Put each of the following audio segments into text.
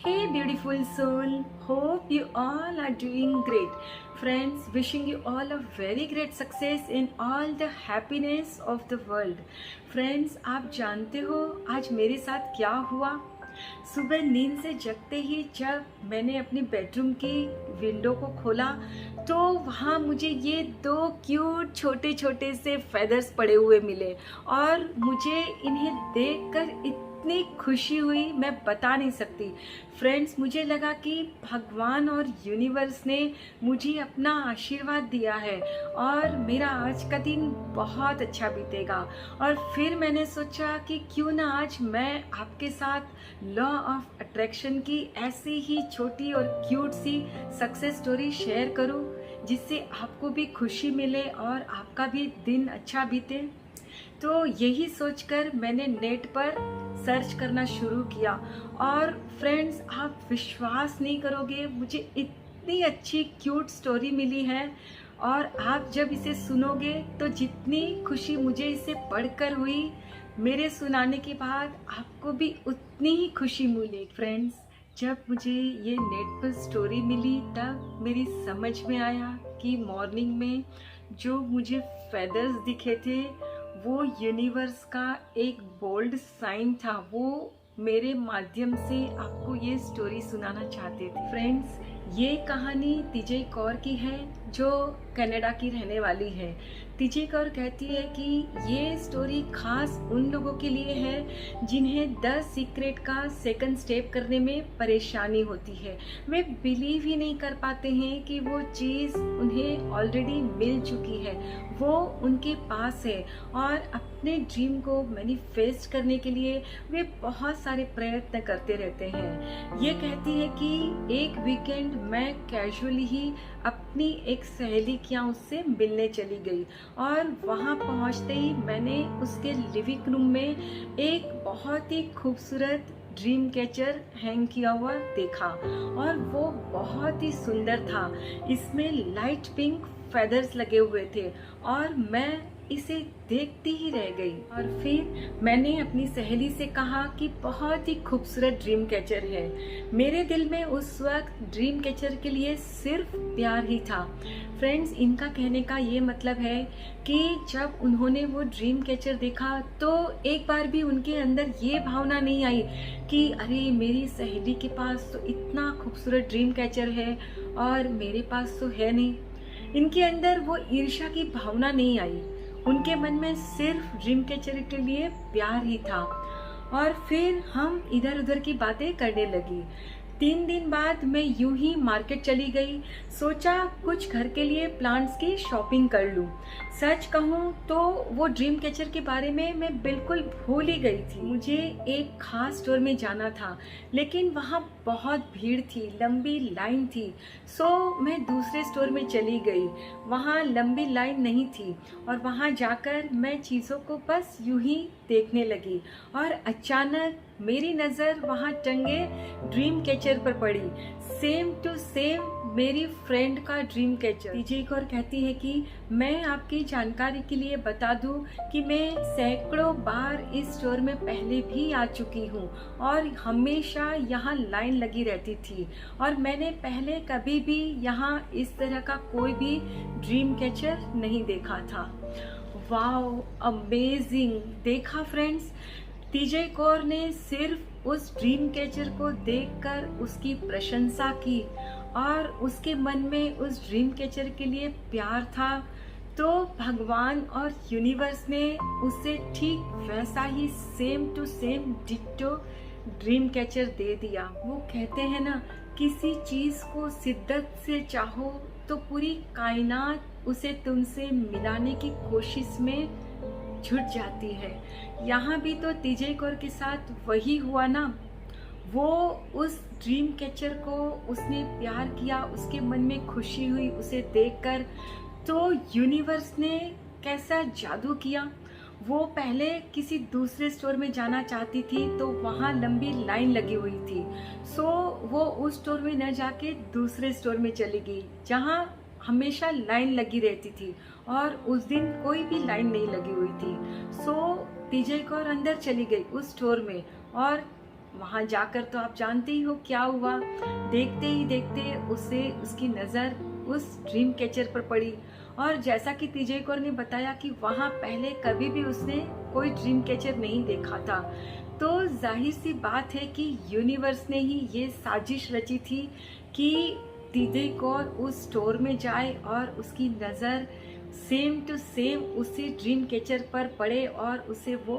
Hey beautiful soul, hope you all are doing great. Friends, wishing you all a very great success in all the happiness of the world. Friends, आप जानते हो आज मेरे साथ क्या हुआ? सुबह नींद से जगते ही जब मैंने अपनी बेडरूम की विंडो को खोला तो वहाँ मुझे ये दो क्यूट छोटे छोटे से फेदर्स पड़े हुए मिले और मुझे इन्हें देखकर इतनी खुशी हुई मैं बता नहीं सकती। फ्रेंड्स, मुझे लगा कि भगवान और यूनिवर्स ने मुझे अपना आशीर्वाद दिया है और मेरा आज का दिन बहुत अच्छा बीतेगा। और फिर मैंने सोचा कि क्यों ना आज मैं आपके साथ लॉ ऑफ अट्रैक्शन की ऐसी ही छोटी और क्यूट सी सक्सेस स्टोरी शेयर करूं, जिससे आपको भी खुशी मिले और आपका भी दिन अच्छा बीते। तो यही सोचकर मैंने नेट पर सर्च करना शुरू किया और फ्रेंड्स, आप विश्वास नहीं करोगे, मुझे इतनी अच्छी क्यूट स्टोरी मिली है और आप जब इसे सुनोगे तो जितनी खुशी मुझे इसे पढ़कर हुई, मेरे सुनाने के बाद आपको भी उतनी ही खुशी मिलेगी। फ्रेंड्स, जब मुझे ये नेट पर स्टोरी मिली तब मेरी समझ में आया कि मॉर्निंग में जो मुझे फेदर्स दिखे थे वो यूनिवर्स का एक बोल्ड साइन था। वो मेरे माध्यम से आपको ये स्टोरी सुनाना चाहते थे। फ्रेंड्स, ये कहानी तीजय कौर की है जो कनाडा की रहने वाली है। तीजय कौर कहती है कि ये स्टोरी खास उन लोगों के लिए है जिन्हें द सीक्रेट का सेकंड स्टेप करने में परेशानी होती है। वे बिलीव ही नहीं कर पाते हैं कि वो चीज़ उन्हें ऑलरेडी मिल चुकी है, वो उनके पास है और अपने ड्रीम को मैनिफेस्ट करने के लिए वे बहुत सारे प्रयत्न करते रहते हैं। ये कहती है कि एक वीकेंड मैं कैजुअली ही अपनी एक सहेली के यहाँ उससे मिलने चली गई और वहाँ पहुँचते ही मैंने उसके लिविंग रूम में एक बहुत ही खूबसूरत ड्रीम कैचर हैंग किया हुआ देखा और वो बहुत ही सुंदर था। इसमें लाइट पिंक फेदर्स लगे हुए थे और मैं इसे देखती ही रह गई। और फिर मैंने अपनी सहेली से कहा कि बहुत ही खूबसूरत ड्रीम कैचर है। मेरे दिल में उस वक्त ड्रीम कैचर के लिए सिर्फ प्यार ही था। फ्रेंड्स, इनका कहने का ये मतलब है कि जब उन्होंने वो ड्रीम कैचर देखा तो एक बार भी उनके अंदर ये भावना नहीं आई कि अरे मेरी सहेली के पास तो इतना खूबसूरत ड्रीम कैचर है और मेरे पास तो है नहीं। इनके अंदर वो ईर्ष्या की भावना नहीं आई। उनके मन में सिर्फ ड्रीम कैचर के लिए प्यार ही था। और फिर हम इधर उधर की बातें करने लगी। 3 दिन बाद मैं यूं ही मार्केट चली गई। सोचा कुछ घर के लिए प्लांट्स की शॉपिंग कर लूं। सच कहूं तो वो ड्रीम कैचर के बारे में मैं बिल्कुल भूल ही गई थी। मुझे एक खास स्टोर में जाना था लेकिन वहाँ बहुत भीड़ थी, लंबी लाइन थी। सो मैं दूसरे स्टोर में चली गई। वहाँ लंबी लाइन नहीं थी और वहाँ जाकर मैं चीज़ों को बस यूं ही देखने लगी और अचानक मेरी नज़र वहाँ टंगे ड्रीम कैचर पर पड़ी। सेम टू सेम मेरी फ्रेंड का ड्रीम कैचर। तीजय कौर कहती है कि मैं आपकी जानकारी के लिए बता दूं कि मैं सैकड़ों बार इस स्टोर में पहले भी आ चुकी हूँ और हमेशा यहाँ लाइन लगी रहती थी और मैंने पहले कभी भी यहाँ इस तरह का कोई भी ड्रीम कैचर नहीं देखा था। Wow, amazing! देखा फ्रेंड्स, तीजय कौर ने सिर्फ उस ड्रीम कैचर को देखकर उसकी प्रशंसा की और उसके मन में उस ड्रीम कैचर के लिए प्यार था, तो भगवान और यूनिवर्स ने उसे ठीक वैसा ही same to same ditto dream catcher दे दिया। वो कहते हैं ना, किसी चीज को शिद्दत से चाहो तो पूरी कायनात उसे तुमसे मिलाने की कोशिश में जुट जाती है। यहाँ भी तो तीजय कौर के साथ वही हुआ ना। वो उस ड्रीम कैचर को उसने प्यार किया, उसके मन में खुशी हुई उसे देखकर, तो यूनिवर्स ने कैसा जादू किया। वो पहले किसी दूसरे स्टोर में जाना चाहती थी तो वहाँ लंबी लाइन लगी हुई थी। सो वो उस स्टोर में न जाके दूसरे स्टोर में चली गई जहाँ हमेशा लाइन लगी रहती थी और उस दिन कोई भी लाइन नहीं लगी हुई थी। सो तीजय कौर अंदर चली गई उस स्टोर में और वहाँ जाकर तो आप जानते ही हो क्या हुआ। देखते ही देखते उसे उसकी नज़र उस ड्रीम कैचर पर पड़ी, और जैसा कि टीजे कौर ने बताया कि वहाँ पहले कभी भी उसने कोई ड्रीम कैचर नहीं देखा था। तो जाहिर सी बात है कि यूनिवर्स ने ही ये साजिश रची थी कि टीजे कौर उस स्टोर में जाए और उसकी नज़र सेम टू सेम उसी ड्रीम कैचर पर पड़े और उसे वो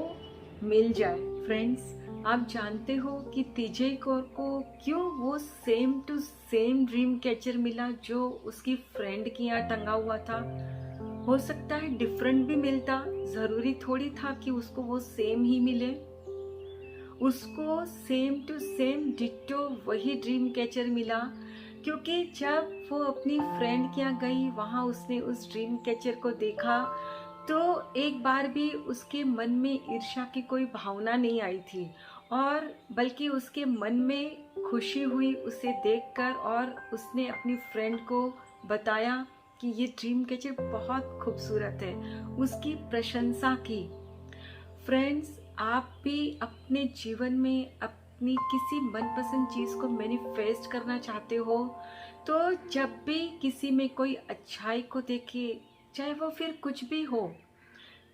मिल जाए। फ्रेंड्स, आप जानते हो कि टीजे कौर को क्यों वो same to same dream catcher मिला जो उसकी फ्रेंड के यहाँ टंगा हुआ था। हो सकता है डिफरेंट भी मिलता, जरूरी थोड़ी था कि उसको वो सेम ही मिले। उसको सेम टू सेम डिट्टो वही ड्रीम कैचर मिला, क्योंकि जब वो अपनी फ्रेंड के यहाँ गई, वहाँ उसने उस ड्रीम कैचर को देखा तो एक बार भी उसके मन में ईर्ष्या की कोई भावना नहीं आई थी, और बल्कि उसके मन में खुशी हुई उसे देखकर, और उसने अपनी फ्रेंड को बताया कि ये ड्रीम कैचर बहुत खूबसूरत है, उसकी प्रशंसा की। फ्रेंड्स, आप भी अपने जीवन में अपनी किसी मनपसंद चीज़ को मैनिफेस्ट करना चाहते हो तो जब भी किसी में कोई अच्छाई को देखे, चाहे वो फिर कुछ भी हो,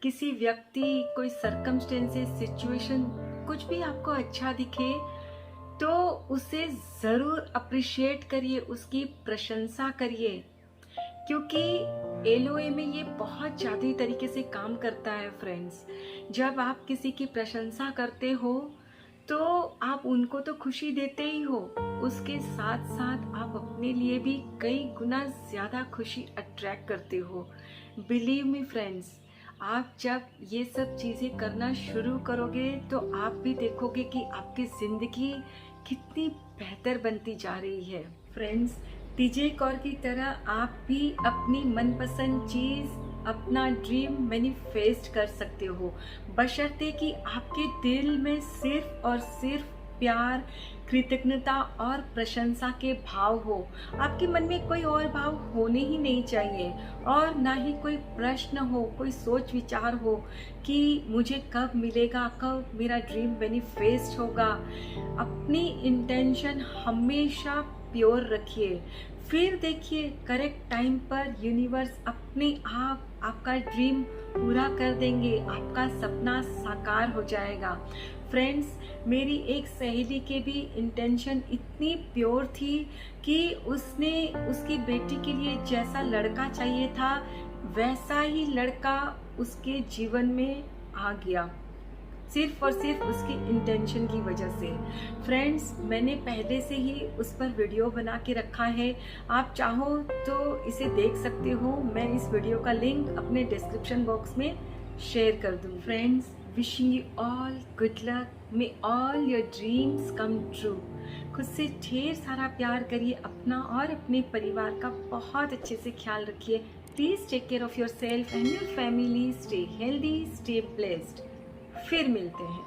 किसी व्यक्ति, कोई सर्कमस्टेंसेस, सिचुएशन, कुछ भी आपको अच्छा दिखे तो उसे ज़रूर अप्रिशिएट करिए, उसकी प्रशंसा करिए, क्योंकि एलओए में ये बहुत ज़्यादा तरीके से काम करता है। फ्रेंड्स, जब आप किसी की प्रशंसा करते हो तो आप उनको तो खुशी देते ही हो, उसके साथ साथ आप अपने लिए भी कई गुना ज़्यादा खुशी अट्रैक्ट करते हो। बिलीव मी फ्रेंड्स, आप जब ये सब चीज़ें करना शुरू करोगे तो आप भी देखोगे कि आपकी ज़िंदगी कितनी बेहतर बनती जा रही है। फ्रेंड्स, टीजे कौर की तरह आप भी अपनी मनपसंद चीज़, अपना ड्रीम मैनिफेस्ट कर सकते हो, बशर्ते कि आपके दिल में सिर्फ और सिर्फ प्यार, कृतज्ञता और प्रशंसा के भाव हो। आपके मन में कोई और भाव होने ही नहीं चाहिए, और ना ही कोई प्रश्न हो, कोई सोच विचार हो कि मुझे कब मिलेगा, कब मेरा ड्रीम मैनिफेस्ट होगा। अपनी इंटेंशन हमेशा प्योर रखिए, फिर देखिए करेक्ट टाइम पर यूनिवर्स अपने आप आपका ड्रीम पूरा कर देंगे, आपका सपना साकार हो जाएगा। फ्रेंड्स, मेरी एक सहेली के भी इंटेंशन इतनी प्योर थी कि उसने उसकी बेटी के लिए जैसा लड़का चाहिए था वैसा ही लड़का उसके जीवन में आ गया, सिर्फ और सिर्फ उसकी इंटेंशन की वजह से। फ्रेंड्स, मैंने पहले से ही उस पर वीडियो बना के रखा है, आप चाहो तो इसे देख सकते हो। मैं इस वीडियो का लिंक अपने डिस्क्रिप्शन बॉक्स में शेयर कर दूँ। Friends, wishing you all good luck, may all your dreams come true. खुद से ढेर सारा प्यार करिए, अपना और अपने परिवार का बहुत अच्छे से ख्याल रखिए। Please take care of yourself and your family. Stay healthy, stay blessed. फिर मिलते हैं।